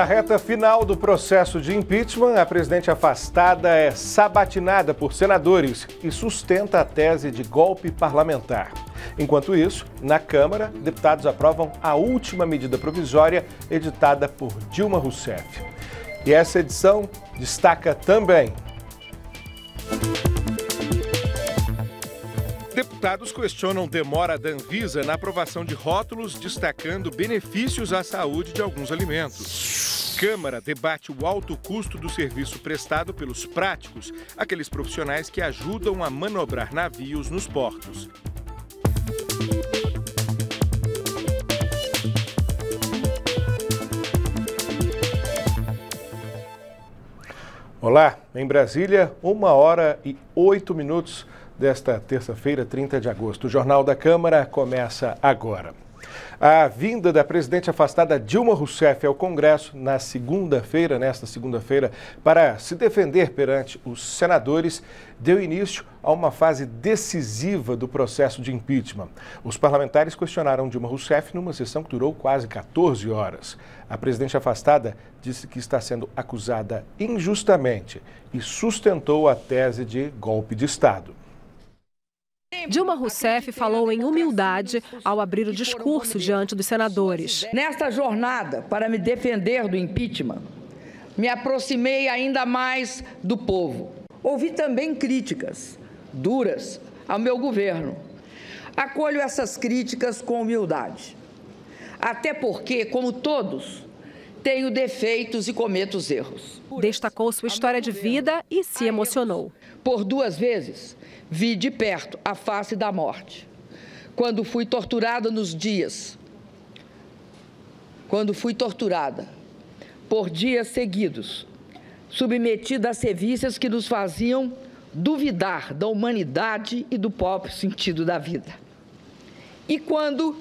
Na reta final do processo de impeachment, a presidente afastada é sabatinada por senadores e sustenta a tese de golpe parlamentar. Enquanto isso, na Câmara, deputados aprovam a última medida provisória editada por Dilma Rousseff. E essa edição destaca também: deputados questionam demora da Anvisa na aprovação de rótulos destacando benefícios à saúde de alguns alimentos. Câmara debate o alto custo do serviço prestado pelos práticos, aqueles profissionais que ajudam a manobrar navios nos portos. Olá, em Brasília, 1h08 desta terça-feira, 30 de agosto. O Jornal da Câmara começa agora. A vinda da presidente afastada Dilma Rousseff ao Congresso nesta segunda-feira, para se defender perante os senadores, deu início a uma fase decisiva do processo de impeachment. Os parlamentares questionaram Dilma Rousseff numa sessão que durou quase 14 horas. A presidente afastada disse que está sendo acusada injustamente e sustentou a tese de golpe de Estado. Dilma Rousseff falou em humildade ao abrir o discurso diante dos senadores. Nesta jornada para me defender do impeachment, me aproximei ainda mais do povo. Ouvi também críticas duras ao meu governo. Acolho essas críticas com humildade. Até porque, como todos, tenho defeitos e cometo erros. Destacou sua história de vida e se emocionou. Por 2 vezes, vi de perto a face da morte. Quando fui torturada por dias seguidos, submetida a sevícias que nos faziam duvidar da humanidade e do próprio sentido da vida. E quando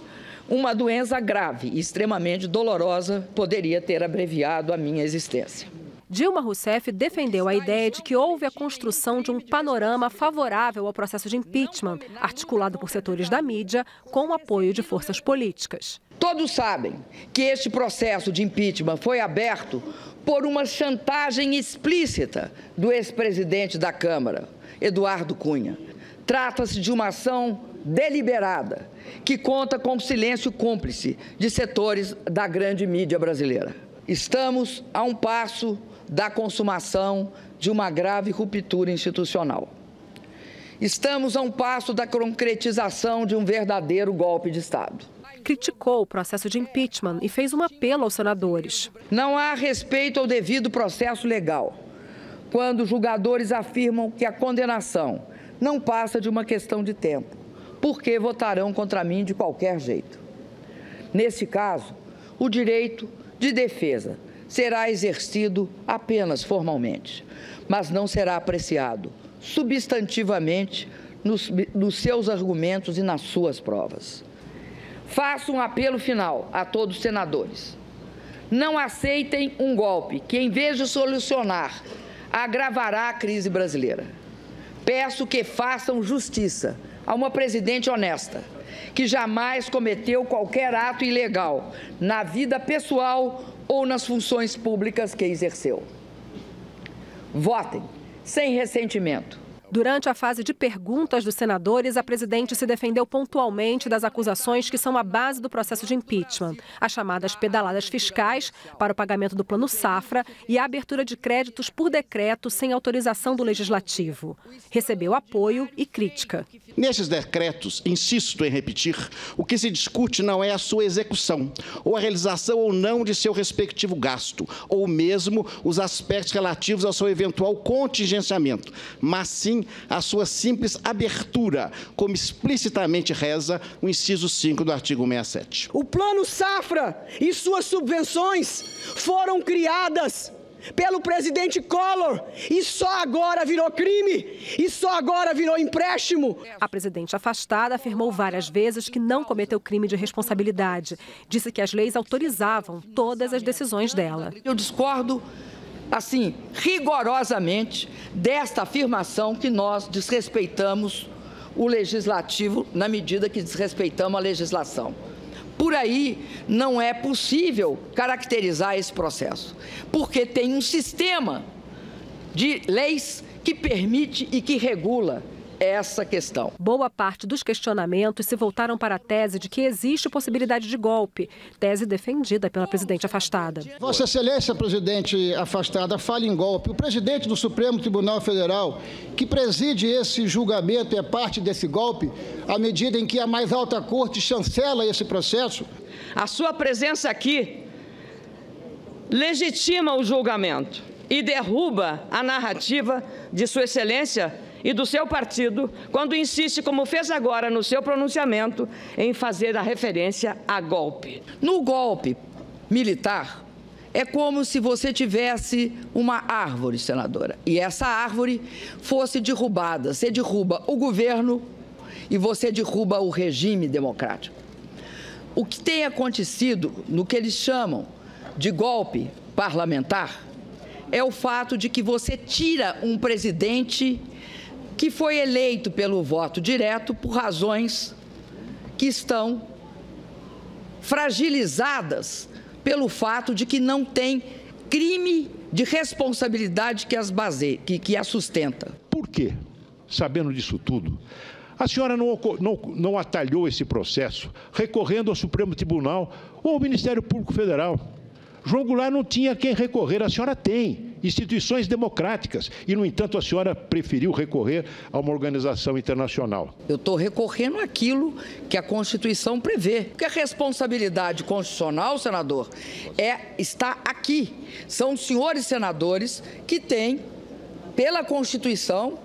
uma doença grave e extremamente dolorosa poderia ter abreviado a minha existência. Dilma Rousseff defendeu a ideia de que houve a construção de um panorama favorável ao processo de impeachment, articulado por setores da mídia, com o apoio de forças políticas. Todos sabem que este processo de impeachment foi aberto por uma chantagem explícita do ex-presidente da Câmara, Eduardo Cunha. Trata-se de uma ação deliberada, que conta com o silêncio cúmplice de setores da grande mídia brasileira. Estamos a um passo da consumação de uma grave ruptura institucional. Estamos a um passo da concretização de um verdadeiro golpe de Estado. Criticou o processo de impeachment e fez um apelo aos senadores. Não há respeito ao devido processo legal, quando julgadores afirmam que a condenação não passa de uma questão de tempo, porque votarão contra mim de qualquer jeito. Nesse caso, o direito de defesa será exercido apenas formalmente, mas não será apreciado substantivamente nos seus argumentos e nas suas provas. Faço um apelo final a todos os senadores. Não aceitem um golpe que, em vez de solucionar, agravará a crise brasileira. Peço que façam justiça a uma presidente honesta, que jamais cometeu qualquer ato ilegal na vida pessoal ou nas funções públicas que exerceu. Votem sem ressentimento. Durante a fase de perguntas dos senadores, a presidente se defendeu pontualmente das acusações que são a base do processo de impeachment, as chamadas pedaladas fiscais para o pagamento do Plano Safra e a abertura de créditos por decreto sem autorização do Legislativo. Recebeu apoio e crítica. Nesses decretos, insisto em repetir, o que se discute não é a sua execução, ou a realização ou não de seu respectivo gasto, ou mesmo os aspectos relativos ao seu eventual contingenciamento, mas sim a sua simples abertura, como explicitamente reza o inciso 5 do artigo 67. O Plano Safra e suas subvenções foram criadas pelo presidente Collor e só agora virou crime e só agora virou empréstimo. A presidente afastada afirmou várias vezes que não cometeu crime de responsabilidade. Disse que as leis autorizavam todas as decisões dela. Eu discordo, assim, rigorosamente desta afirmação que nós desrespeitamos o legislativo na medida que desrespeitamos a legislação. Por aí não é possível caracterizar esse processo, porque tem um sistema de leis que permite e que regula essa questão. Boa parte dos questionamentos se voltaram para a tese de que existe possibilidade de golpe, tese defendida pela presidente afastada. Vossa Excelência, presidente afastada, fala em golpe. O presidente do Supremo Tribunal Federal, que preside esse julgamento, é parte desse golpe, à medida em que a mais alta corte chancela esse processo? A sua presença aqui legitima o julgamento e derruba a narrativa de Sua Excelência e do seu partido, quando insiste, como fez agora no seu pronunciamento, em fazer a referência a golpe. No golpe militar, é como se você tivesse uma árvore, senadora, e essa árvore fosse derrubada. Você derruba o governo e você derruba o regime democrático. O que tem acontecido no que eles chamam de golpe parlamentar é o fato de que você tira um presidente que foi eleito pelo voto direto por razões que estão fragilizadas pelo fato de que não tem crime de responsabilidade que a sustenta. Por quê? Sabendo disso tudo, a senhora não atalhou esse processo recorrendo ao Supremo Tribunal ou ao Ministério Público Federal. João Goulart não tinha quem recorrer, a senhora tem instituições democráticas e, no entanto, a senhora preferiu recorrer a uma organização internacional. Eu estou recorrendo àquilo que a Constituição prevê. Porque a responsabilidade constitucional, senador, está aqui. São os senhores senadores que têm, pela Constituição,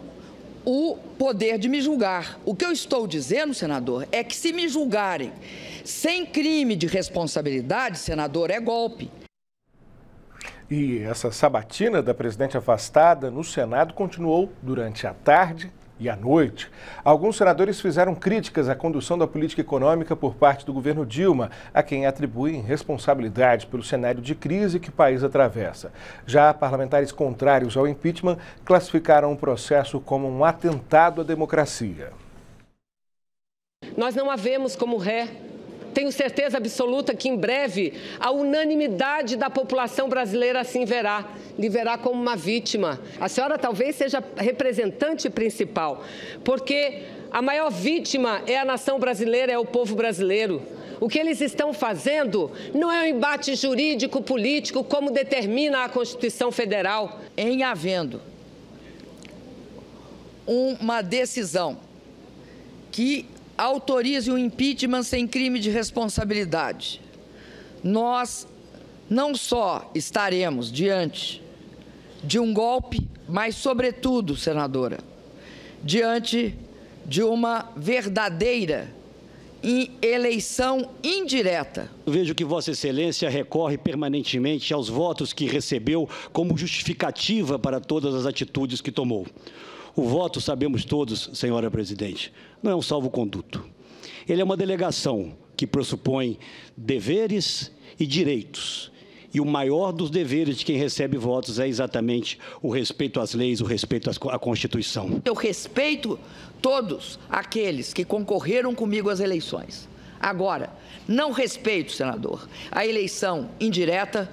o poder de me julgar. O que eu estou dizendo, senador, é que se me julgarem sem crime de responsabilidade, senador, é golpe. E essa sabatina da presidente afastada no Senado continuou durante a tarde e a noite. Alguns senadores fizeram críticas à condução da política econômica por parte do governo Dilma, a quem atribuem responsabilidade pelo cenário de crise que o país atravessa. Já parlamentares contrários ao impeachment classificaram o processo como um atentado à democracia. Nós não a vemos como ré. Tenho certeza absoluta que, em breve, a unanimidade da população brasileira assim verá, lhe verá como uma vítima. A senhora talvez seja a representante principal, porque a maior vítima é a nação brasileira, é o povo brasileiro. O que eles estão fazendo não é um embate jurídico, político, como determina a Constituição Federal. Em havendo uma decisão que autorize o impeachment sem crime de responsabilidade, nós não só estaremos diante de um golpe, mas, sobretudo, senadora, diante de uma verdadeira eleição indireta. Eu vejo que Vossa Excelência recorre permanentemente aos votos que recebeu como justificativa para todas as atitudes que tomou. O voto, sabemos todos, senhora presidente, não é um salvo-conduto. Ele é uma delegação que pressupõe deveres e direitos. E o maior dos deveres de quem recebe votos é exatamente o respeito às leis, o respeito à Constituição. Eu respeito todos aqueles que concorreram comigo às eleições. Agora, não respeito, senador, a eleição indireta,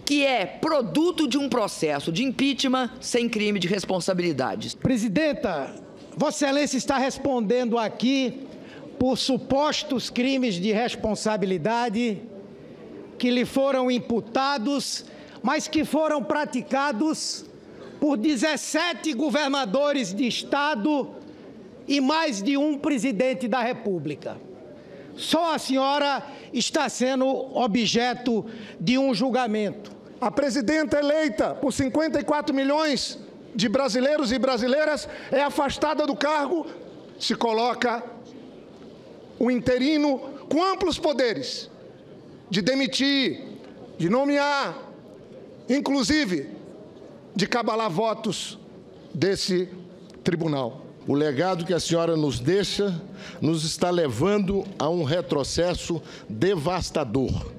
que é produto de um processo de impeachment sem crime de responsabilidade. Presidenta, Vossa Excelência está respondendo aqui por supostos crimes de responsabilidade que lhe foram imputados, mas que foram praticados por 17 governadores de Estado e mais de um presidente da República. Só a senhora está sendo objeto de um julgamento. A presidenta eleita por 54 milhões de brasileiros e brasileiras é afastada do cargo, se coloca um interino com amplos poderes de demitir, de nomear, inclusive de cabalar votos desse tribunal. O legado que a senhora nos deixa nos está levando a um retrocesso devastador.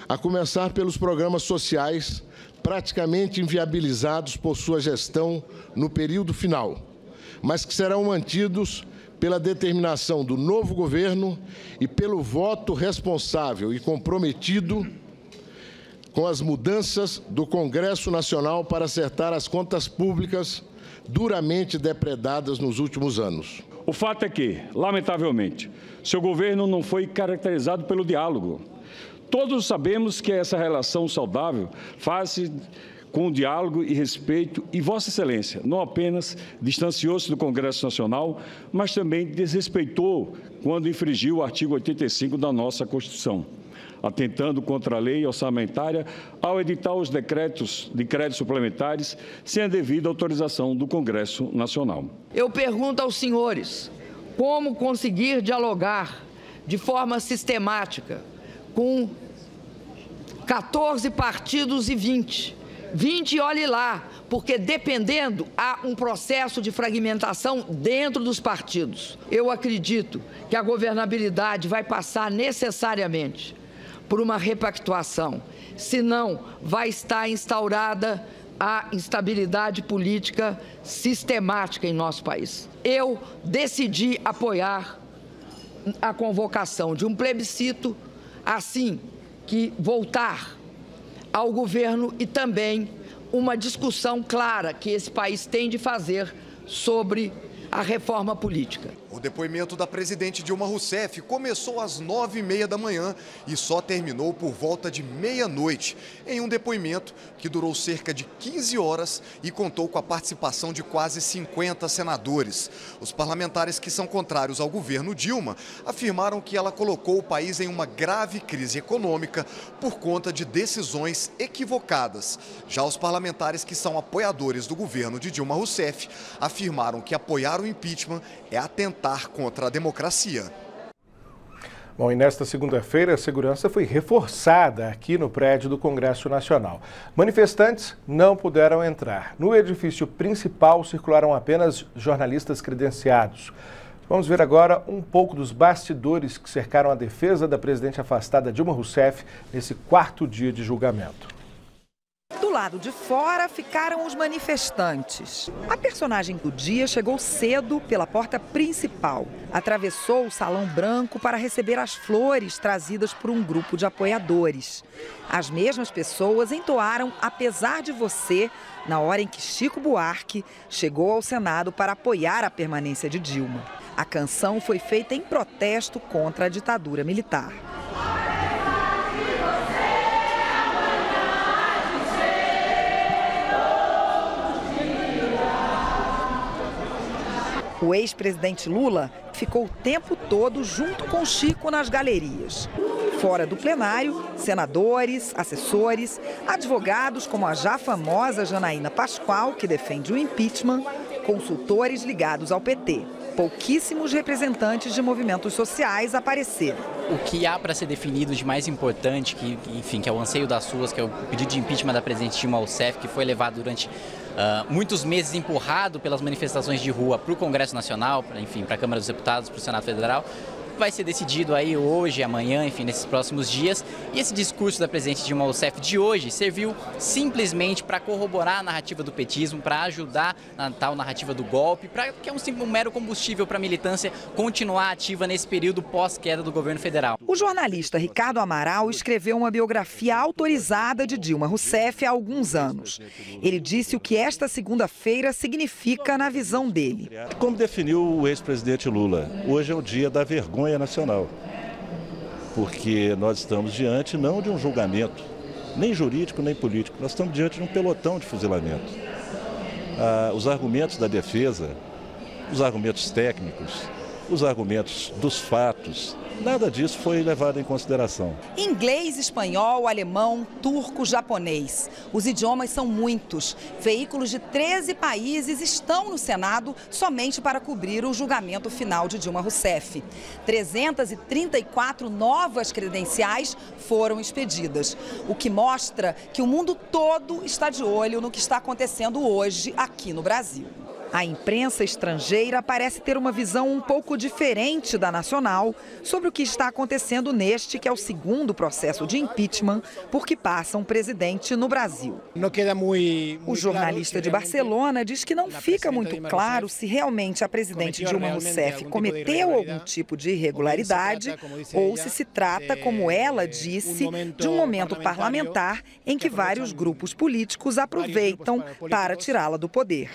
A começar pelos programas sociais praticamente inviabilizados por sua gestão no período final, mas que serão mantidos pela determinação do novo governo e pelo voto responsável e comprometido com as mudanças do Congresso Nacional para acertar as contas públicas duramente depredadas nos últimos anos. O fato é que, lamentavelmente, seu governo não foi caracterizado pelo diálogo. Todos sabemos que essa relação saudável faz-se com diálogo e respeito, e Vossa Excelência não apenas distanciou-se do Congresso Nacional, mas também desrespeitou quando infringiu o artigo 85 da nossa Constituição, atentando contra a lei orçamentária ao editar os decretos suplementares sem a devida autorização do Congresso Nacional. Eu pergunto aos senhores como conseguir dialogar de forma sistemática com 14 partidos e 20, olhe lá, porque dependendo, há um processo de fragmentação dentro dos partidos. Eu acredito que a governabilidade vai passar necessariamente por uma repactuação, senão vai estar instaurada a instabilidade política sistemática em nosso país. Eu decidi apoiar a convocação de um plebiscito assim que voltar ao governo e também uma discussão clara que esse país tem de fazer sobre a reforma política. O depoimento da presidente Dilma Rousseff começou às 9h30 da manhã e só terminou por volta de meia-noite, em um depoimento que durou cerca de 15 horas e contou com a participação de quase 50 senadores. Os parlamentares que são contrários ao governo Dilma afirmaram que ela colocou o país em uma grave crise econômica por conta de decisões equivocadas. Já os parlamentares que são apoiadores do governo de Dilma Rousseff afirmaram que apoiar o impeachment é atentar contra a democracia. Bom, e nesta segunda-feira a segurança foi reforçada aqui no prédio do Congresso Nacional. Manifestantes não puderam entrar. No edifício principal circularam apenas jornalistas credenciados. Vamos ver agora um pouco dos bastidores que cercaram a defesa da presidente afastada Dilma Rousseff nesse quarto dia de julgamento. Do lado de fora ficaram os manifestantes. A personagem do dia chegou cedo pela porta principal. Atravessou o Salão Branco para receber as flores trazidas por um grupo de apoiadores. As mesmas pessoas entoaram Apesar de Você na hora em que Chico Buarque chegou ao Senado para apoiar a permanência de Dilma. A canção foi feita em protesto contra a ditadura militar. O ex-presidente Lula ficou o tempo todo junto com Chico nas galerias. Fora do plenário, senadores, assessores, advogados como a já famosa Janaína Pascoal, que defende o impeachment, consultores ligados ao PT. Pouquíssimos representantes de movimentos sociais apareceram. O que há para ser definido de mais importante, que é o anseio das ruas, que é o pedido de impeachment da presidente Dilma Rousseff, que foi levado durante muitos meses empurrado pelas manifestações de rua para o Congresso Nacional, para a Câmara dos Deputados, para o Senado Federal, vai ser decidido aí hoje, amanhã, nesses próximos dias. E esse discurso da presidente Dilma Rousseff de hoje serviu simplesmente para corroborar a narrativa do petismo, para ajudar na tal narrativa do golpe, que é um mero combustível para a militância continuar ativa nesse período pós-queda do governo federal. O jornalista Ricardo Amaral escreveu uma biografia autorizada de Dilma Rousseff há alguns anos. Ele disse o que esta segunda-feira significa na visão dele. Como definiu o ex-presidente Lula, hoje é o dia da vergonha nacional, porque nós estamos diante não de um julgamento, nem jurídico nem político, nós estamos diante de um pelotão de fuzilamento. Os argumentos da defesa, os argumentos técnicos, os argumentos dos fatos, nada disso foi levado em consideração. Inglês, espanhol, alemão, turco, japonês. Os idiomas são muitos. Veículos de 13 países estão no Senado somente para cobrir o julgamento final de Dilma Rousseff. 334 novas credenciais foram expedidas, o que mostra que o mundo todo está de olho no que está acontecendo hoje aqui no Brasil. A imprensa estrangeira parece ter uma visão um pouco diferente da nacional sobre o que está acontecendo neste, que é o segundo processo de impeachment por que passa um presidente no Brasil. O jornalista de Barcelona diz que não fica muito claro se realmente a presidente Dilma Rousseff cometeu algum tipo de irregularidade ou se trata, como ela disse, de um momento parlamentar em que vários grupos políticos aproveitam para tirá-la do poder.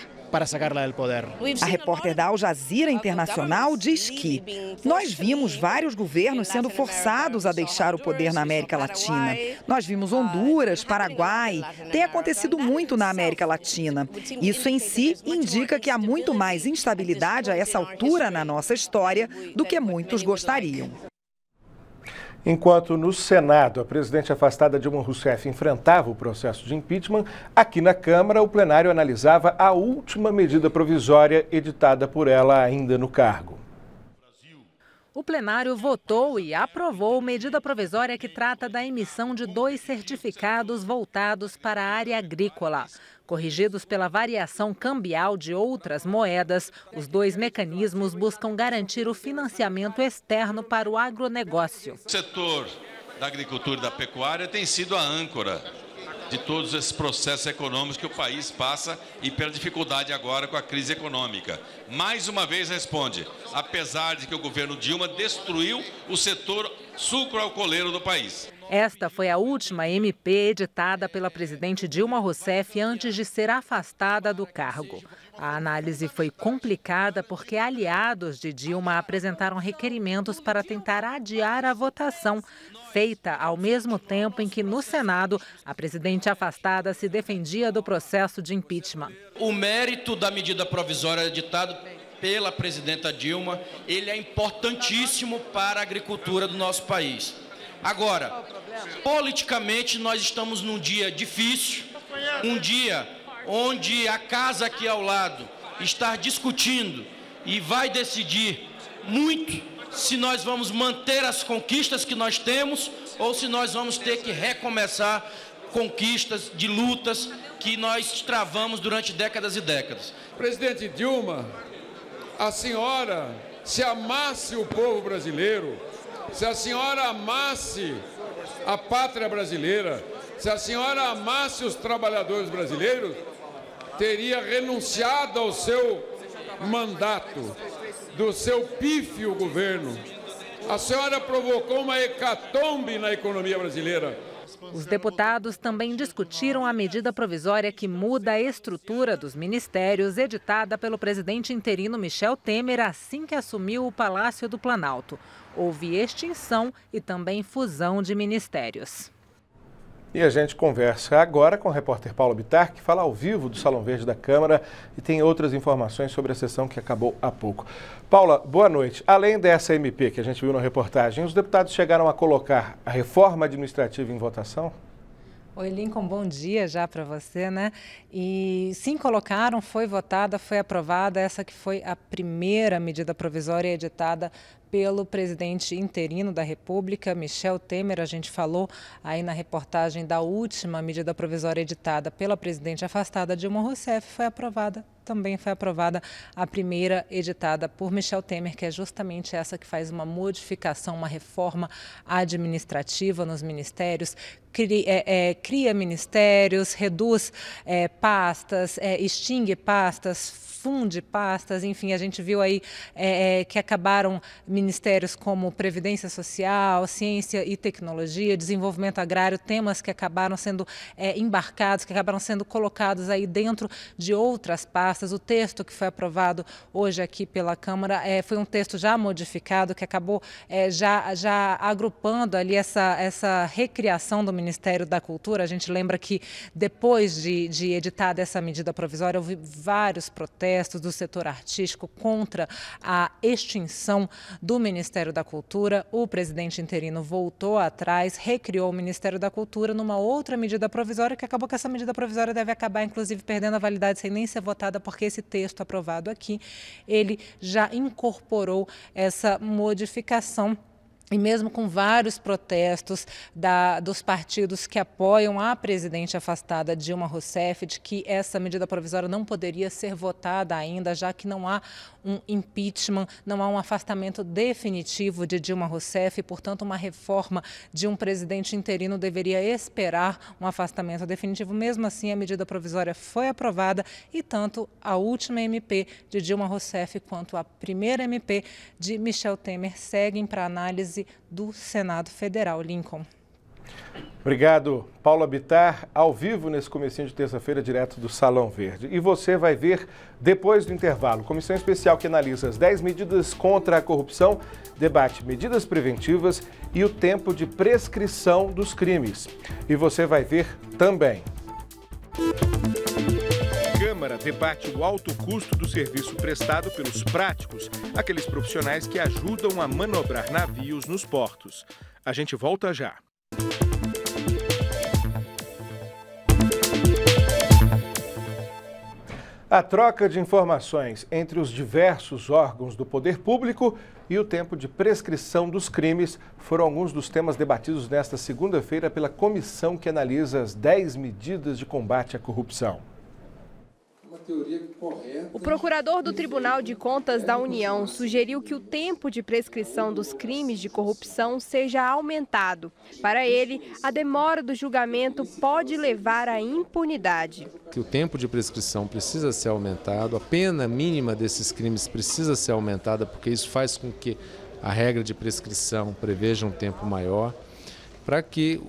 A repórter da Al Jazeera Internacional diz que nós vimos vários governos sendo forçados a deixar o poder na América Latina. Nós vimos Honduras, Paraguai, tem acontecido muito na América Latina. Isso em si indica que há muito mais instabilidade a essa altura na nossa história do que muitos gostariam. Enquanto no Senado a presidente afastada Dilma Rousseff enfrentava o processo de impeachment, aqui na Câmara o plenário analisava a última medida provisória editada por ela ainda no cargo. O plenário votou e aprovou medida provisória que trata da emissão de 2 certificados voltados para a área agrícola. Corrigidos pela variação cambial de outras moedas, os 2 mecanismos buscam garantir o financiamento externo para o agronegócio. O setor da agricultura e da pecuária tem sido a âncora de todos esses processos econômicos que o país passa e pela dificuldade agora com a crise econômica. Mais uma vez responde, apesar de que o governo Dilma destruiu o setor sucroalcooleiro do país. Esta foi a última MP editada pela presidente Dilma Rousseff antes de ser afastada do cargo. A análise foi complicada porque aliados de Dilma apresentaram requerimentos para tentar adiar a votação, feita ao mesmo tempo em que, no Senado, a presidente afastada se defendia do processo de impeachment. O mérito da medida provisória editada pela presidenta Dilma, ele é importantíssimo para a agricultura do nosso país. Agora, politicamente, nós estamos num dia difícil, um dia onde a casa aqui ao lado está discutindo e vai decidir muito se nós vamos manter as conquistas que nós temos ou se nós vamos ter que recomeçar conquistas de lutas que nós travamos durante décadas e décadas. Presidente Dilma, a senhora, se amasse o povo brasileiro, se a senhora amasse a pátria brasileira, se a senhora amasse os trabalhadores brasileiros, teria renunciado ao seu mandato, do seu pífio governo. A senhora provocou uma hecatombe na economia brasileira. Os deputados também discutiram a medida provisória que muda a estrutura dos ministérios, editada pelo presidente interino Michel Temer assim que assumiu o Palácio do Planalto. Houve extinção e também fusão de ministérios. E a gente conversa agora com o repórter Paula Bittar, que fala ao vivo do Salão Verde da Câmara e tem outras informações sobre a sessão que acabou há pouco. Paula, boa noite. Além dessa MP que a gente viu na reportagem, os deputados chegaram a colocar a reforma administrativa em votação? Oi, Lincoln, bom dia já para você, né? E sim, colocaram, foi votada, foi aprovada essa que foi a primeira medida provisória editada pelo presidente interino da República, Michel Temer. A gente falou aí na reportagem da última medida provisória editada pela presidente afastada Dilma Rousseff, foi aprovada. Também foi aprovada a primeira editada por Michel Temer, que é justamente essa que faz uma modificação, uma reforma administrativa nos ministérios, cria ministérios, reduz pastas, extingue pastas, funde pastas, enfim, a gente viu aí que acabaram ministérios como Previdência Social, Ciência e Tecnologia, Desenvolvimento Agrário, temas que acabaram sendo embarcados, que acabaram sendo colocados aí dentro de outras pastas. O texto que foi aprovado hoje aqui pela Câmara foi um texto já modificado, que acabou já agrupando ali essa recriação do Ministério da Cultura. A gente lembra que depois de editada essa medida provisória, houve vários protestos do setor artístico contra a extinção do Ministério da Cultura. O presidente interino voltou atrás, recriou o Ministério da Cultura numa outra medida provisória, que acabou que essa medida provisória deve acabar, inclusive, perdendo a validade sem nem ser votada, porque esse texto aprovado aqui, ele já incorporou essa modificação E mesmo com vários protestos dos partidos que apoiam a presidente afastada Dilma Rousseff, de que essa medida provisória não poderia ser votada ainda, já que não há um impeachment, não há um afastamento definitivo de Dilma Rousseff, e, portanto, uma reforma de um presidente interino deveria esperar um afastamento definitivo. Mesmo assim, a medida provisória foi aprovada e tanto a última MP de Dilma Rousseff quanto a primeira MP de Michel Temer seguem para análise do Senado Federal. Lincoln. Obrigado, Paula Bittar, ao vivo nesse comecinho de terça-feira, direto do Salão Verde. E você vai ver depois do intervalo, comissão especial que analisa as 10 medidas contra a corrupção, debate medidas preventivas e o tempo de prescrição dos crimes. E você vai ver também. Câmara debate o alto custo do serviço prestado pelos práticos, aqueles profissionais que ajudam a manobrar navios nos portos. A gente volta já. A troca de informações entre os diversos órgãos do poder público e o tempo de prescrição dos crimes foram alguns dos temas debatidos nesta segunda-feira pela comissão que analisa as 10 medidas de combate à corrupção. O procurador do Tribunal de Contas da União sugeriu que o tempo de prescrição dos crimes de corrupção seja aumentado. Para ele, a demora do julgamento pode levar à impunidade. Que o tempo de prescrição precisa ser aumentado, a pena mínima desses crimes precisa ser aumentada, porque isso faz com que a regra de prescrição preveja um tempo maior, para que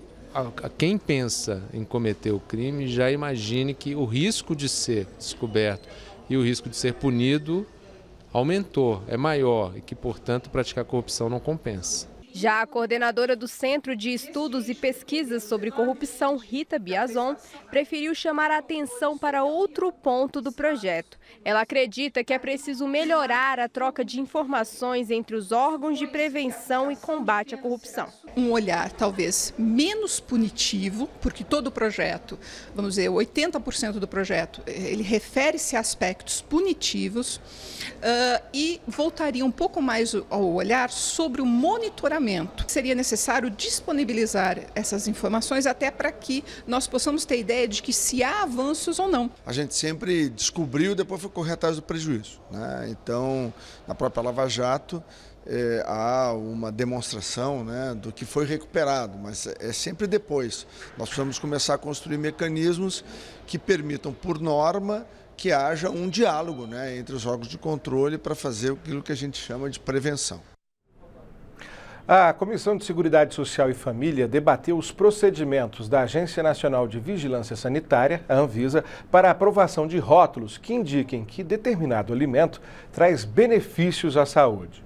quem pensa em cometer o crime já imagine que o risco de ser descoberto e o risco de ser punido aumentou, é maior e que, portanto, praticar corrupção não compensa. Já a coordenadora do Centro de Estudos e Pesquisas sobre Corrupção, Rita Biazon, preferiu chamar a atenção para outro ponto do projeto. Ela acredita que é preciso melhorar a troca de informações entre os órgãos de prevenção e combate à corrupção. Um olhar talvez menos punitivo, porque todo o projeto, vamos dizer, 80% do projeto, ele refere-se a aspectos punitivos e voltaria um pouco mais ao olhar sobre o monitoramento. Seria necessário disponibilizar essas informações até para que nós possamos ter ideia de que se há avanços ou não. A gente sempre descobriu e depois foi correr atrás do prejuízo, né? Então, na própria Lava Jato, há uma demonstração, né, do que foi recuperado, mas é sempre depois. Nós precisamos começar a construir mecanismos que permitam, por norma, que haja um diálogo, né, entre os órgãos de controle para fazer aquilo que a gente chama de prevenção. A Comissão de Seguridade Social e Família debateu os procedimentos da Agência Nacional de Vigilância Sanitária, a Anvisa, para a aprovação de rótulos que indiquem que determinado alimento traz benefícios à saúde.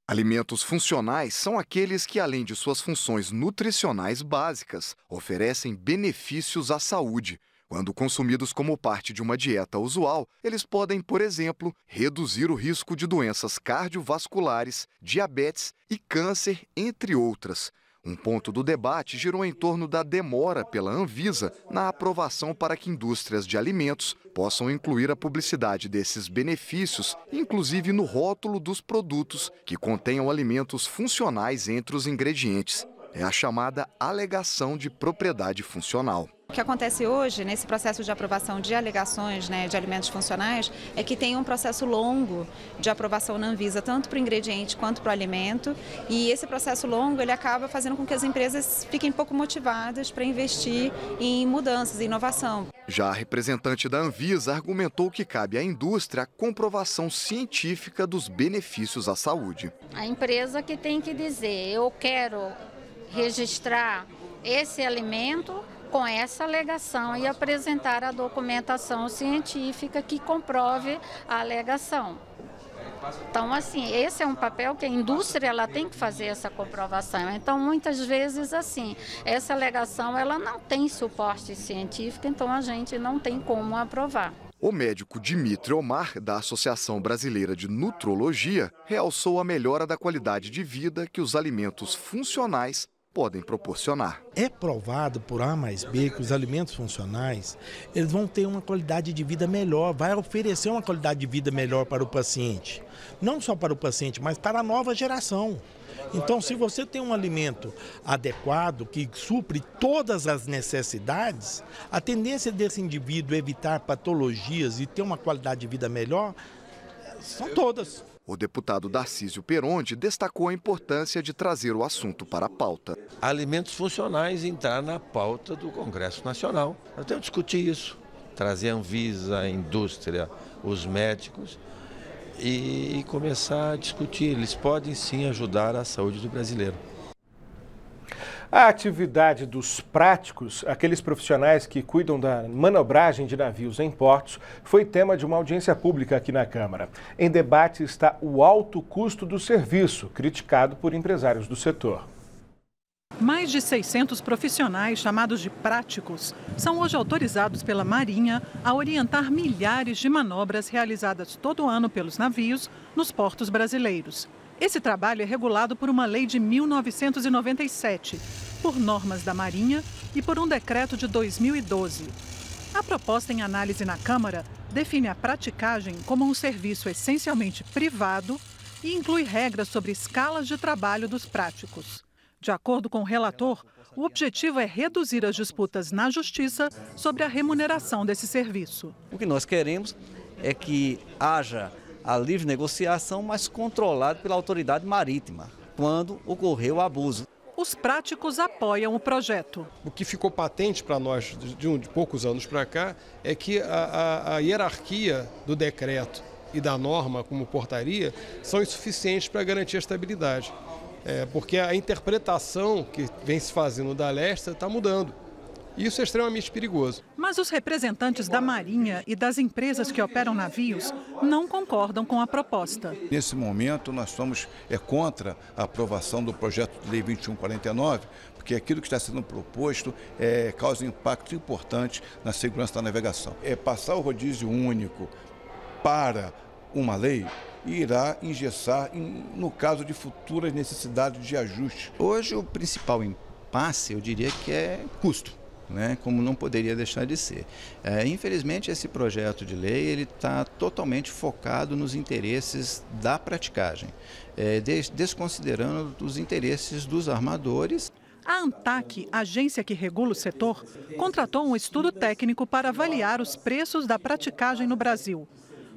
Alimentos funcionais são aqueles que, além de suas funções nutricionais básicas, oferecem benefícios à saúde. Quando consumidos como parte de uma dieta usual, eles podem, por exemplo, reduzir o risco de doenças cardiovasculares, diabetes e câncer, entre outras. Um ponto do debate girou em torno da demora pela Anvisa na aprovação para que indústrias de alimentos possam incluir a publicidade desses benefícios, inclusive no rótulo dos produtos que contenham alimentos funcionais entre os ingredientes. É a chamada alegação de propriedade funcional. O que acontece hoje, nesse processo de aprovação de alegações, né, de alimentos funcionais, é que tem um processo longo de aprovação na Anvisa, tanto para o ingrediente quanto para o alimento. E esse processo longo, ele acaba fazendo com que as empresas fiquem pouco motivadas para investir em mudanças, em inovação. Já a representante da Anvisa argumentou que cabe à indústria a comprovação científica dos benefícios à saúde. A empresa que tem que dizer, eu quero registrar esse alimento com essa alegação e apresentar a documentação científica que comprove a alegação. Então, assim, esse é um papel que a indústria ela tem que fazer essa comprovação. Então, muitas vezes, assim, essa alegação ela não tem suporte científico, então a gente não tem como aprovar. O médico Dimitri Omar, da Associação Brasileira de Nutrologia, realçou a melhora da qualidade de vida que os alimentos funcionais podem proporcionar. É provado por A mais B que os alimentos funcionais, eles vão ter uma qualidade de vida melhor, vai oferecer uma qualidade de vida melhor para o paciente. Não só para o paciente, mas para a nova geração. Então, se você tem um alimento adequado, que supre todas as necessidades, a tendência desse indivíduo evitar patologias e ter uma qualidade de vida melhor, são todas. O deputado Darcísio Peronde destacou a importância de trazer o assunto para a pauta. Alimentos funcionais entrar na pauta do Congresso Nacional. Nós temos que discutir isso, trazer a Anvisa, a indústria, os médicos e começar a discutir. Eles podem sim ajudar a saúde do brasileiro. A atividade dos práticos, aqueles profissionais que cuidam da manobragem de navios em portos, foi tema de uma audiência pública aqui na Câmara. Em debate está o alto custo do serviço, criticado por empresários do setor. Mais de 600 profissionais, chamados de práticos, são hoje autorizados pela Marinha a orientar milhares de manobras realizadas todo ano pelos navios nos portos brasileiros. Esse trabalho é regulado por uma lei de 1997, por normas da Marinha e por um decreto de 2012. A proposta em análise na Câmara define a praticagem como um serviço essencialmente privado e inclui regras sobre escalas de trabalho dos práticos. De acordo com o relator, o objetivo é reduzir as disputas na Justiça sobre a remuneração desse serviço. O que nós queremos é que haja a livre negociação, mas controlado pela autoridade marítima, quando ocorreu o abuso. Os práticos apoiam o projeto. O que ficou patente para nós de poucos anos para cá é que a hierarquia do decreto e da norma como portaria são insuficientes para garantir a estabilidade. Porque a interpretação que vem se fazendo da Leste está mudando. Isso é extremamente perigoso. Mas os representantes da Marinha e das empresas que operam navios não concordam com a proposta. Nesse momento, nós somos contra a aprovação do projeto de lei 2149, porque aquilo que está sendo proposto causa um impacto importante na segurança da navegação. Passar o rodízio único para uma lei irá engessar no caso de futuras necessidades de ajuste. Hoje, o principal impasse, eu diria que é custo. Como não poderia deixar de ser. Infelizmente, esse projeto de lei está totalmente focado nos interesses da praticagem, desconsiderando os interesses dos armadores. A ANTAQ, agência que regula o setor, contratou um estudo técnico para avaliar os preços da praticagem no Brasil.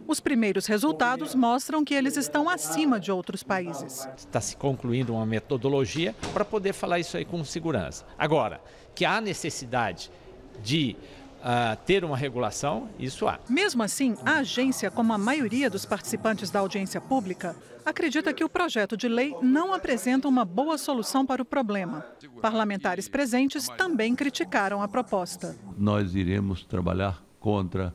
Os primeiros resultados mostram que eles estão acima de outros países. Está se concluindo uma metodologia para poder falar isso aí com segurança. Agora, que há necessidade de ter uma regulação, isso há. Mesmo assim, a agência, como a maioria dos participantes da audiência pública, acredita que o projeto de lei não apresenta uma boa solução para o problema. Parlamentares presentes também criticaram a proposta. Nós iremos trabalhar contra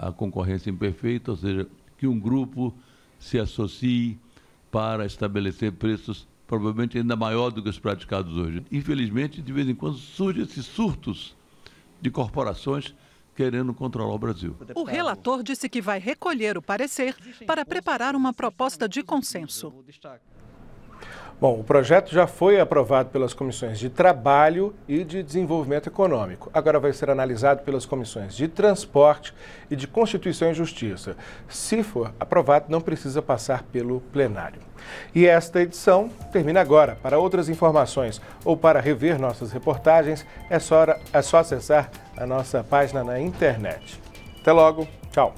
a concorrência imperfeita, ou seja, que um grupo se associe para estabelecer preços provavelmente ainda maior do que os praticados hoje. Infelizmente, de vez em quando surgem esses surtos de corporações querendo controlar o Brasil. O relator disse que vai recolher o parecer para preparar uma proposta de consenso. Bom, o projeto já foi aprovado pelas comissões de Trabalho e de Desenvolvimento Econômico. Agora vai ser analisado pelas comissões de Transporte e de Constituição e Justiça. Se for aprovado, não precisa passar pelo plenário. E esta edição termina agora. Para outras informações ou para rever nossas reportagens, é só acessar a nossa página na internet. Até logo, tchau!